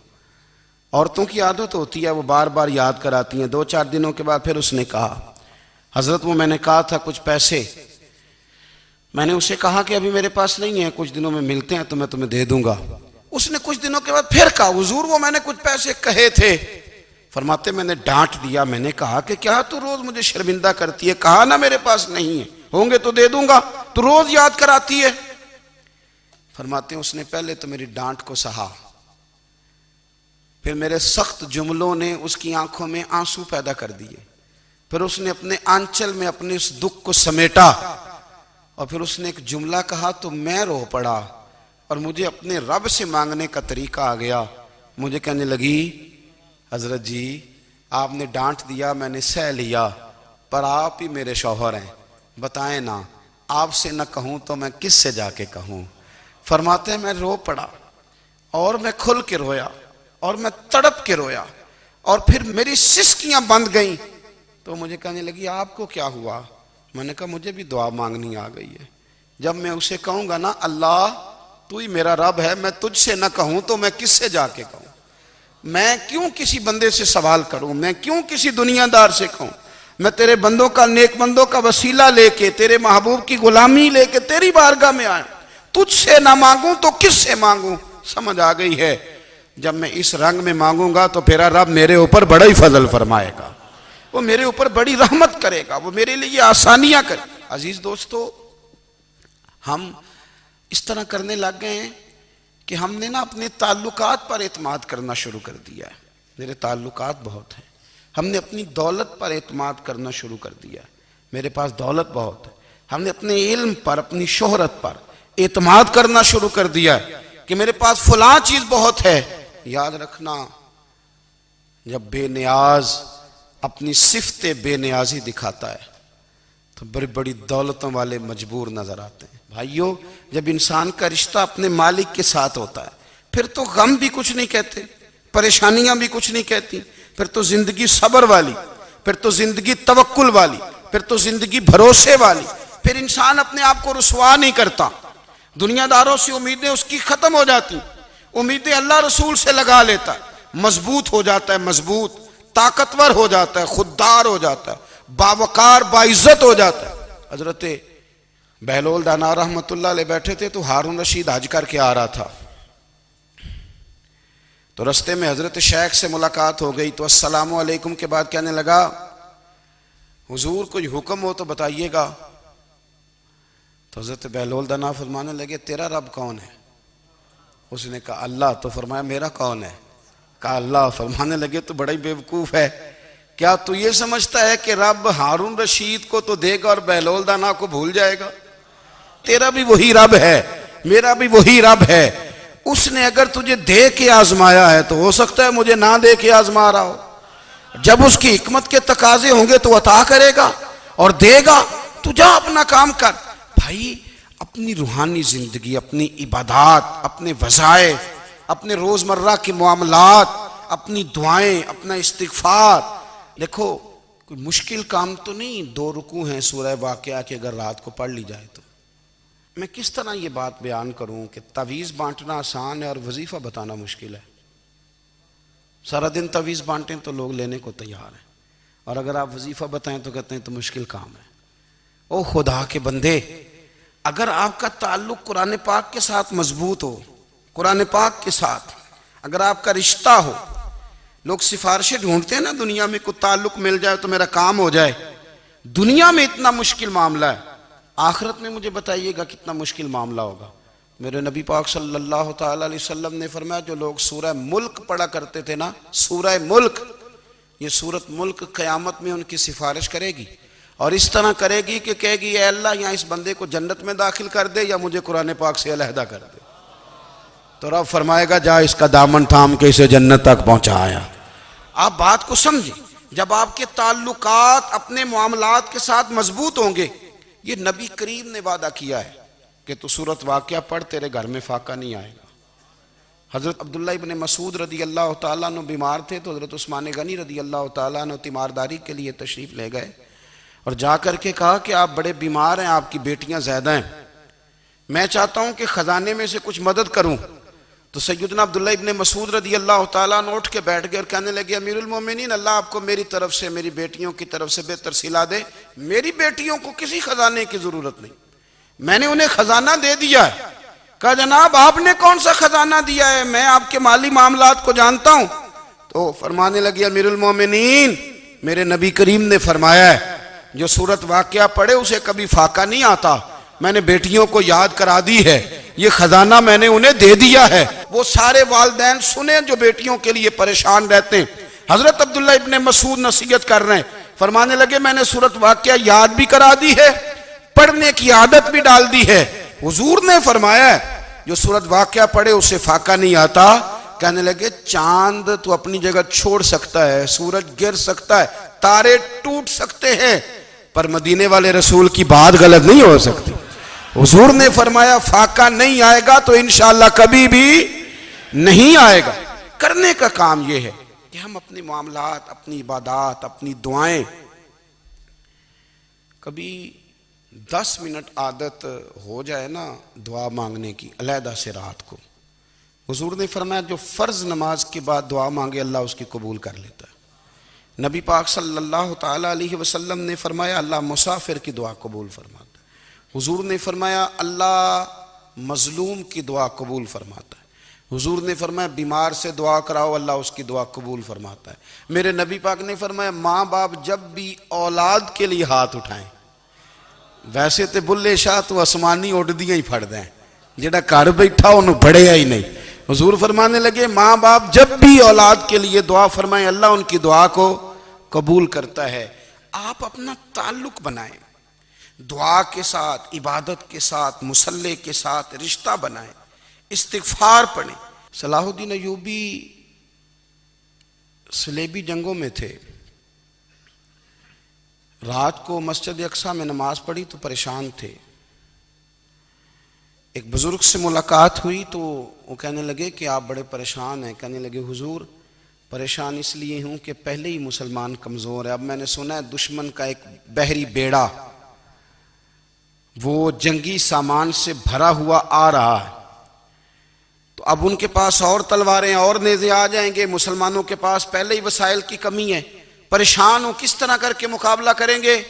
عورتوں کی عادت ہوتی ہے وہ بار بار یاد کراتی ہیں. 2-4 دنوں کے بعد پھر اس نے کہا حضرت وہ میں نے کہا تھا کچھ پیسے، میں نے اسے کہا کہ ابھی میرے پاس نہیں ہے، کچھ دنوں میں ملتے ہیں تو میں تمہیں دے دوں گا. اس نے کچھ دنوں کے بعد پھر کہا حضور وہ میں نے کچھ پیسے کہے تھے. فرماتے میں نے ڈانٹ دیا، میں نے کہا کہ کیا تو روز مجھے شرمندہ کرتی ہے، کہا نا میرے پاس نہیں ہے، ہوں گے تو دے دوں گا، تو روز یاد کراتی ہے. فرماتے ہیں اس نے پہلے تو میری ڈانٹ کو سہا، پھر میرے سخت جملوں نے اس کی آنکھوں میں آنسو پیدا کر دیے، پھر اس نے اپنے آنچل میں اپنے اس دکھ کو سمیٹا، اور پھر اس نے ایک جملہ کہا تو میں رو پڑا، اور مجھے اپنے رب سے مانگنے کا طریقہ آ گیا. مجھے کہنے لگی حضرت جی آپ نے ڈانٹ دیا میں نے سہ لیا، پر آپ ہی میرے شوہر ہیں، بتائیں نا آپ سے نہ کہوں تو میں کس سے جا کے کہوں. فرماتے ہیں میں رو پڑا، اور میں کھل کے رویا، اور میں تڑپ کے رویا، اور پھر میری سسکیاں بند گئیں. تو مجھے کہنے لگی آپ کو کیا ہوا؟ میں نے کہا مجھے بھی دعا مانگنی آ گئی ہے. جب میں اسے کہوں گا نا اللہ تو ہی میرا رب ہے، میں تجھ سے نہ کہوں تو میں کس سے جا کے کہوں؟ میں کیوں کسی بندے سے سوال کروں؟ میں کیوں کسی دنیا دار سے کہوں؟ میں تیرے بندوں کا، نیک بندوں کا وسیلہ لے کے، تیرے محبوب کی غلامی لے کے تیری بارگاہ میں آیا، تجھ سے نہ مانگوں تو کس سے مانگوں؟ سمجھ آ گئی ہے. جب میں اس رنگ میں مانگوں گا تو پھر رب میرے اوپر بڑا ہی فضل فرمائے گا، وہ میرے اوپر بڑی رحمت کرے گا، وہ میرے لیے آسانیاں کرے. عزیز دوستو ہم اس طرح کرنے لگ گئے ہیں کہ ہم نے نا اپنے تعلقات پر اعتماد کرنا شروع کر دیا ہے. میرے تعلقات بہت ہیں. ہم نے اپنی دولت پر اعتماد کرنا شروع کر دیا ہے، میرے پاس دولت بہت ہے. ہم نے اپنے علم پر، اپنی شہرت پر اعتماد کرنا شروع کر دیا ہے کہ میرے پاس فلاں چیز بہت ہے. یاد رکھنا جب بے نیاز اپنی صفت بے نیازی دکھاتا ہے تو بڑی بڑی دولتوں والے مجبور نظر آتے ہیں. بھائیو جب انسان کا رشتہ اپنے مالک کے ساتھ ہوتا ہے پھر تو غم بھی کچھ نہیں کہتے، پریشانیاں بھی کچھ نہیں کہتی، پھر تو زندگی صبر والی، پھر تو زندگی توکل والی، پھر تو زندگی بھروسے والی. پھر انسان اپنے آپ کو رسوا نہیں کرتا، دنیا داروں سے امیدیں اس کی ختم ہو جاتی، امیدیں اللہ رسول سے لگا لیتا ہے، مضبوط ہو جاتا ہے، مضبوط، طاقتور ہو جاتا ہے، خوددار ہو جاتا ہے، باوقار باعزت ہو جاتا ہے. حضرت بہلول دانا رحمت اللہ علیہ بیٹھے تھے تو ہارون رشید حج کر کے آ رہا تھا، تو رستے میں حضرت شیخ سے ملاقات ہو گئی تو السلام علیکم کے بعد کہنے لگا حضور کوئی حکم ہو تو بتائیے گا. تو حضرت بہلول دانا فرمانے لگے تیرا رب کون ہے؟ اس نے کہا اللہ. تو فرمایا میرا کون ہے؟ کہا اللہ. فرمانے لگے تو بڑا ہی بیوقوف ہے، کیا تو یہ سمجھتا ہے کہ رب ہارون رشید کو تو دے گا اور بہلول دانا کو بھول جائے گا؟ تیرا بھی وہی رب ہے، میرا بھی وہی رب ہے. اس نے اگر تجھے دے کے آزمایا ہے تو ہو سکتا ہے مجھے نہ دے کے آزما رہا ہو. جب اس کی حکمت کے تقاضے ہوں گے تو عطا کرے گا اور دے گا. تو جا اپنا کام کر. بھائی اپنی روحانی زندگی، اپنی عبادات، اپنے وظائف، اپنے روزمرہ کے معاملات، اپنی دعائیں، اپنا استغفار. دیکھو کوئی مشکل کام تو نہیں، 2 رکوع ہیں سورہ واقعہ کہ اگر رات کو پڑھ لی جائے تو. میں کس طرح یہ بات بیان کروں کہ تعویذ بانٹنا آسان ہے اور وظیفہ بتانا مشکل ہے. سارا دن تعویذ بانٹیں تو لوگ لینے کو تیار ہیں، اور اگر آپ وظیفہ بتائیں تو کہتے ہیں تو مشکل کام ہے. او خدا کے بندے، اگر آپ کا تعلق قرآن پاک کے ساتھ مضبوط ہو، قرآن پاک کے ساتھ اگر آپ کا رشتہ ہو، لوگ سفارشیں ڈھونڈتے ہیں نا دنیا میں، کوئی تعلق مل جائے تو میرا کام ہو جائے. دنیا میں اتنا مشکل معاملہ ہے، آخرت میں مجھے بتائیے گا کتنا مشکل معاملہ ہوگا. میرے نبی پاک صلی اللہ تعالیٰ علیہ وسلم نے فرمایا جو لوگ سورہ ملک پڑھا کرتے تھے نا، سورہ ملک، یہ سورت ملک قیامت میں ان کی سفارش کرے گی. اور اس طرح کرے گی کہ کہے گی اے اللہ یہاں اس بندے کو جنت میں داخل کر دے یا مجھے قرآن پاک سے علیحدہ کر دے، تو رب فرمائے گا جا اس کا دامن تھام کے اسے جنت تک پہنچایا۔ آپ بات کو سمجھیں، جب آپ کے تعلقات اپنے معاملات کے ساتھ مضبوط ہوں گے، یہ نبی کریم نے وعدہ کیا ہے کہ تو سورت واقعہ پڑھ تیرے گھر میں فاقہ نہیں آئے گا۔ حضرت عبداللہ ابن مسعود رضی اللہ تعالیٰ عنہ بیمار تھے تو حضرت عثمان غنی رضی اللہ تعالیٰ عنہ تیمارداری کے لیے تشریف لے گئے اور جا کر کے کہا کہ آپ بڑے بیمار ہیں، آپ کی بیٹیاں زیادہ ہیں، میں چاہتا ہوں کہ خزانے میں سے کچھ مدد کروں۔ تو سیدنا عبداللہ ابن مسعود رضی اللہ تعالیٰ عنہ اٹھ کے بیٹھ گئے اور کہنے لگے امیر المومنین، اللہ آپ کو میری طرف سے میری بیٹیوں کی طرف سے بہتر صلہ دے، میری بیٹیوں کو کسی خزانے کی ضرورت نہیں، میں نے انہیں خزانہ دے دیا ہے۔ کہا جناب آپ نے کون سا خزانہ دیا ہے، میں آپ کے مالی معاملات کو جانتا ہوں۔ تو فرمانے لگے امیر المومنین، میرے نبی کریم نے فرمایا ہے جو سورت واقعہ پڑھے اسے کبھی فاقہ نہیں آتا، میں نے بیٹیوں کو یاد کرا دی ہے، یہ خزانہ میں نے انہیں دے دیا ہے۔ وہ سارے والدین سنیں جو بیٹیوں کے لیے پریشان رہتے ہیں۔ حضرت عبداللہ ابن مسعود نصیحت کر رہے ہیں، فرمانے لگے میں نے سورت واقعہ یاد بھی کرا دی ہے، پڑھنے کی عادت بھی ڈال دی ہے۔ حضور نے فرمایا ہے جو سورت واقعہ پڑھے اسے فاقہ نہیں آتا۔ کہنے لگے چاند تو اپنی جگہ چھوڑ سکتا ہے، سورج گر سکتا ہے، تارے ٹوٹ سکتے ہیں، پر مدینے والے رسول کی بات غلط نہیں ہو سکتی۔ حضور نے فرمایا فاقہ نہیں آئے گا تو انشاءاللہ کبھی بھی نہیں آئے گا۔ کرنے کا کام یہ ہے کہ ہم اپنے معاملات، اپنی عبادات، اپنی دعائیں کبھی 10 منٹ عادت ہو جائے نا دعا مانگنے کی علیحدہ سے رات کو۔ حضور نے فرمایا جو فرض نماز کے بعد دعا مانگے اللہ اس کی قبول کر لیتا ہے۔ نبی پاک صلی اللہ تعالیٰ علیہ وسلم نے فرمایا اللہ مسافر کی دعا قبول فرماتا ہے۔ حضور نے فرمایا اللہ مظلوم کی دعا قبول فرماتا ہے۔ حضور نے فرمایا بیمار سے دعا کراؤ اللہ اس کی دعا قبول فرماتا ہے۔ میرے نبی پاک نے فرمایا ماں باپ جب بھی اولاد کے لیے ہاتھ اٹھائیں، ویسے تے بلے شاہ تو آسمانی اڈ دیاں ہی پھڑ دیں، جڑا گھر بیٹھا انہوں بڑھیا ہی نہیں۔ حضور فرمانے لگے ماں باپ جب بھی اولاد کے لیے دعا فرمائیں اللہ ان کی دعا کو قبول کرتا ہے۔ آپ اپنا تعلق بنائیں، دعا کے ساتھ، عبادت کے ساتھ، مصلی کے ساتھ رشتہ بنائیں، استغفار پڑھیں۔ صلاح الدین ایوبی صلیبی جنگوں میں تھے، رات کو مسجد اقصیٰ میں نماز پڑھی تو پریشان تھے۔ ایک بزرگ سے ملاقات ہوئی تو وہ کہنے لگے کہ آپ بڑے پریشان ہیں۔ کہنے لگے حضور پریشان اس لیے ہوں کہ پہلے ہی مسلمان کمزور ہے، اب میں نے سنا ہے دشمن کا ایک بحری بیڑا وہ جنگی سامان سے بھرا ہوا آ رہا ہے، تو اب ان کے پاس اور تلواریں اور نیزے آ جائیں گے، مسلمانوں کے پاس پہلے ہی وسائل کی کمی ہے، پریشان ہوں کس طرح کر کے مقابلہ کریں گے۔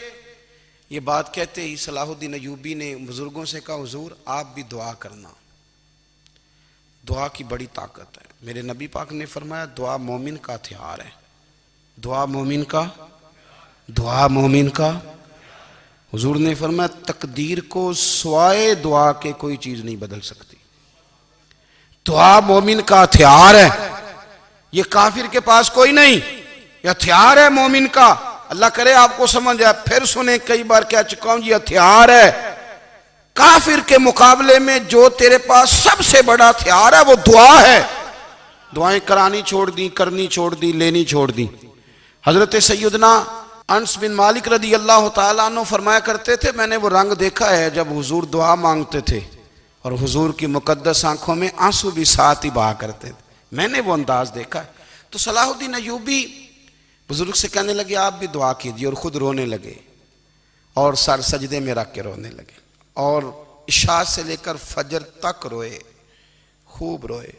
یہ بات کہتے ہی صلاح الدین ایوبی نے بزرگوں سے کہا حضور آپ بھی دعا کرنا، دعا کی بڑی طاقت ہے۔ میرے نبی پاک نے فرمایا دعا مومن کا ہتھیار ہے، دعا مومن کا۔ حضور نے فرمایا تقدیر کو سوائے دعا کے کوئی چیز نہیں بدل سکتی، دعا مومن کا ہتھیار ہے، یہ کافر کے پاس کوئی نہیں، یہ ہتھیار ہے مومن کا۔ اللہ کرے آپ کو سمجھ آئے، پھر سنیں کئی بار کہہ چکا ہوں یہ ہتھیار ہے۔ کافر کے مقابلے میں جو تیرے پاس سب سے بڑا ہتھیار ہے وہ دعا ہے۔ دعائیں کرانی چھوڑ دی، کرنی چھوڑ دی، لینی چھوڑ دی۔ حضرت سیدنا انس بن مالک رضی اللہ تعالیٰ عنہ فرمایا کرتے تھے میں نے وہ رنگ دیکھا ہے جب حضور دعا مانگتے تھے اور حضور کی مقدس آنکھوں میں آنسو بھی ساتھ ہی بہا کرتے تھے، میں نے وہ انداز دیکھا ہے۔ تو صلاح الدین ایوبی بزرگ سے کہنے لگے آپ بھی دعا کیجیے، اور خود رونے لگے اور سر سجدے میں رکھ کے رونے لگے، اور عشاء سے لے کر فجر تک روئے، خوب روئے۔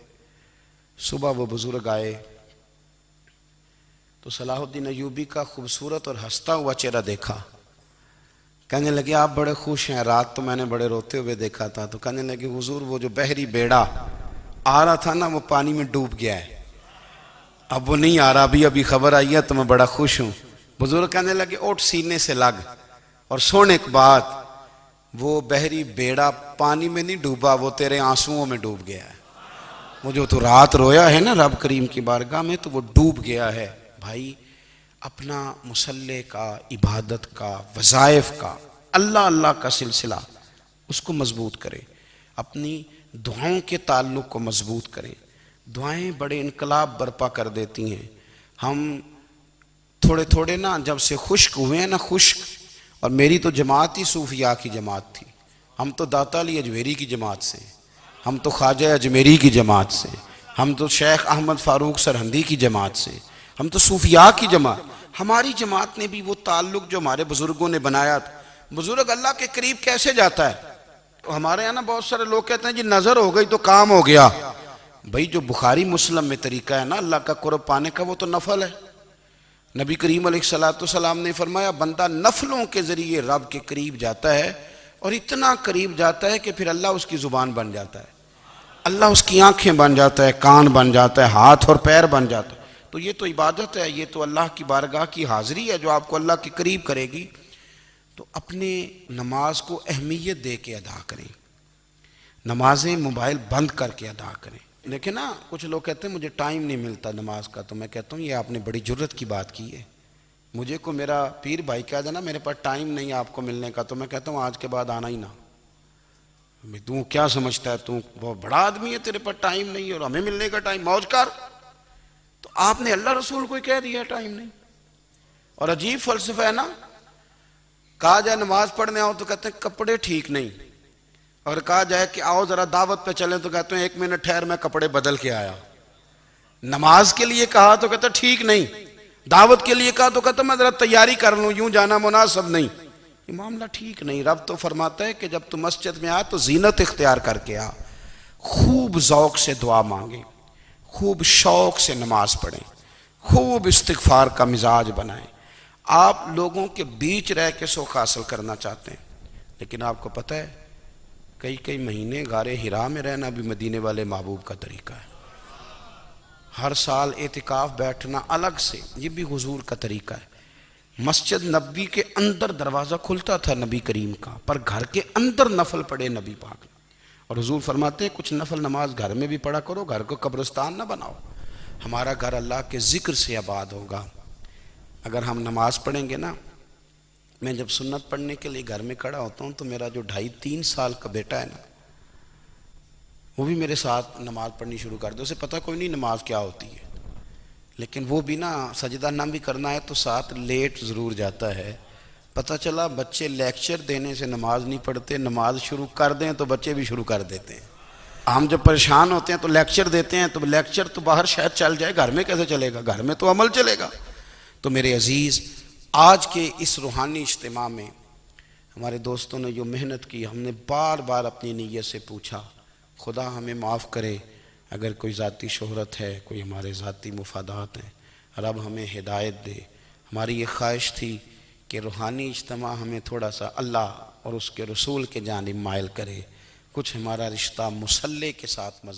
صبح وہ بزرگ آئے تو صلاح الدین ایوبی کا خوبصورت اور ہنستا ہوا چہرہ دیکھا، کہنے لگے آپ بڑے خوش ہیں، رات تو میں نے بڑے روتے ہوئے دیکھا تھا۔ تو کہنے لگے حضور وہ جو بحری بیڑا آ رہا تھا نا وہ پانی میں ڈوب گیا ہے، اب وہ نہیں آ رہا، ابھی خبر آئی ہے تو میں بڑا خوش ہوں۔ بزرگ کہنے لگے اوٹ سینے سے لگ، اور سن ایک بات، وہ بحری بیڑا پانی میں نہیں ڈوبا، وہ تیرے آنسوؤں میں ڈوب گیا ہے۔ وہ جو تو رات رویا ہے نا رب کریم کی بارگاہ میں تو وہ ڈوب گیا ہے۔ بھائی اپنا مصلی کا، عبادت کا، وظائف کا، اللہ اللہ کا سلسلہ اس کو مضبوط کریں، اپنی دعاؤں کے تعلق کو مضبوط کریں۔ دعائیں بڑے انقلاب برپا کر دیتی ہیں۔ ہم تھوڑے تھوڑے نا جب سے خشک ہوئے ہیں نا، خشک، اور میری تو جماعت ہی صوفیاء کی جماعت تھی، ہم تو داتا علی اجمیری کی جماعت سے، ہم تو خواجہ اجمیری کی جماعت سے، ہم تو شیخ احمد فاروق سرہندی کی جماعت سے، ہم تو صوفیاء کی جماعت۔ ہماری جماعت نے بھی وہ تعلق جو ہمارے بزرگوں نے بنایا تھا۔ بزرگ اللہ کے قریب کیسے جاتا ہے؟ ہمارے یہاں نا بہت سارے لوگ کہتے ہیں جی نظر ہو گئی تو کام ہو گیا۔ بھئی جو بخاری مسلم میں طریقہ ہے نا اللہ کا قرب پانے کا، وہ تو نفل ہے۔ نبی کریم علیہ السلام نے فرمایا بندہ نفلوں کے ذریعے رب کے قریب جاتا ہے، اور اتنا قریب جاتا ہے کہ پھر اللہ اس کی زبان بن جاتا ہے، اللہ اس کی آنکھیں بن جاتا ہے، کان بن جاتا ہے، ہاتھ اور پیر بن جاتا ہے۔ تو یہ تو عبادت ہے، یہ تو اللہ کی بارگاہ کی حاضری ہے جو آپ کو اللہ کے قریب کرے گی۔ تو اپنے نماز کو اہمیت دے کے ادا کریں، نمازیں موبائل بند کر کے ادا کریں۔ لیکن نا کچھ لوگ کہتے ہیں مجھے ٹائم نہیں ملتا نماز کا، تو میں کہتا ہوں یہ آپ نے بڑی جرت کی بات کی ہے۔ مجھے کو میرا پیر بھائی کہہ دینا میرے پاس ٹائم نہیں آپ کو ملنے کا، تو میں کہتا ہوں آج کے بعد آنا ہی نہ۔ تو کیا سمجھتا ہے، تو بہت بڑا آدمی ہے، تیرے پاس ٹائم نہیں اور ہمیں ملنے کا ٹائم، موج کر۔ تو آپ نے اللہ رسول کو کہہ دیا ٹائم نہیں۔ اور عجیب فلسفہ ہے نا، کہا جائے نماز پڑھنے آؤ تو کہتے ہیں کپڑے ٹھیک نہیں، اور کہا جائے کہ آؤ ذرا دعوت پہ چلیں تو کہتے ہیں 1 منٹ ٹھہر میں کپڑے بدل کے آیا۔ نماز کے لیے کہا تو کہتا ٹھیک نہیں، دعوت کے لیے کہا تو کہتا میں ذرا تیاری کر لوں، یوں جانا مناسب نہیں۔ یہ معاملہ ٹھیک نہیں۔ رب تو فرماتا ہے کہ جب تو مسجد میں آ تو زینت اختیار کر کے آ، خوب ذوق سے دعا مانگیں، خوب شوق سے نماز پڑھیں، خوب استغفار کا مزاج بنائیں۔ آپ لوگوں کے بیچ رہ کے سوکھ حاصل کرنا چاہتے ہیں، لیکن آپ کو پتہ ہے کئی مہینے غار حرا میں رہنا بھی مدینے والے محبوب کا طریقہ ہے۔ ہر سال اعتکاف بیٹھنا الگ سے، یہ بھی حضور کا طریقہ ہے۔ مسجد نبی کے اندر دروازہ کھلتا تھا نبی کریم کا، پر گھر کے اندر نفل پڑے نبی پاک نے۔ اور حضور فرماتے ہیں کچھ نفل نماز گھر میں بھی پڑھا کرو، گھر کو قبرستان نہ بناؤ۔ ہمارا گھر اللہ کے ذکر سے آباد ہوگا اگر ہم نماز پڑھیں گے نا۔ میں جب سنت پڑھنے کے لیے گھر میں کھڑا ہوتا ہوں تو میرا جو 2.5-3 سال کا بیٹا ہے نا، وہ بھی میرے ساتھ نماز پڑھنی شروع کر دے۔ اسے پتہ کوئی نہیں نماز کیا ہوتی ہے، لیکن وہ بھی نا سجدہ نہ بھی کرنا ہے تو ساتھ لیٹ ضرور جاتا ہے۔ پتہ چلا بچے لیکچر دینے سے نماز نہیں پڑھتے، نماز شروع کر دیں تو بچے بھی شروع کر دیتے ہیں۔ ہم جب پریشان ہوتے ہیں تو لیکچر دیتے ہیں، تو لیکچر تو باہر شاید چل جائے، گھر میں کیسے چلے گا؟ گھر میں تو عمل چلے گا۔ تو میرے عزیز، آج کے اس روحانی اجتماع میں ہمارے دوستوں نے جو محنت کی، ہم نے بار بار اپنی نیت سے پوچھا خدا ہمیں معاف کرے اگر کوئی ذاتی شہرت ہے، کوئی ہمارے ذاتی مفادات ہیں، رب ہمیں ہدایت دے۔ ہماری یہ خواہش تھی کہ روحانی اجتماع ہمیں تھوڑا سا اللہ اور اس کے رسول کے جانب مائل کرے، کچھ ہمارا رشتہ مصلی کے ساتھ مضبوط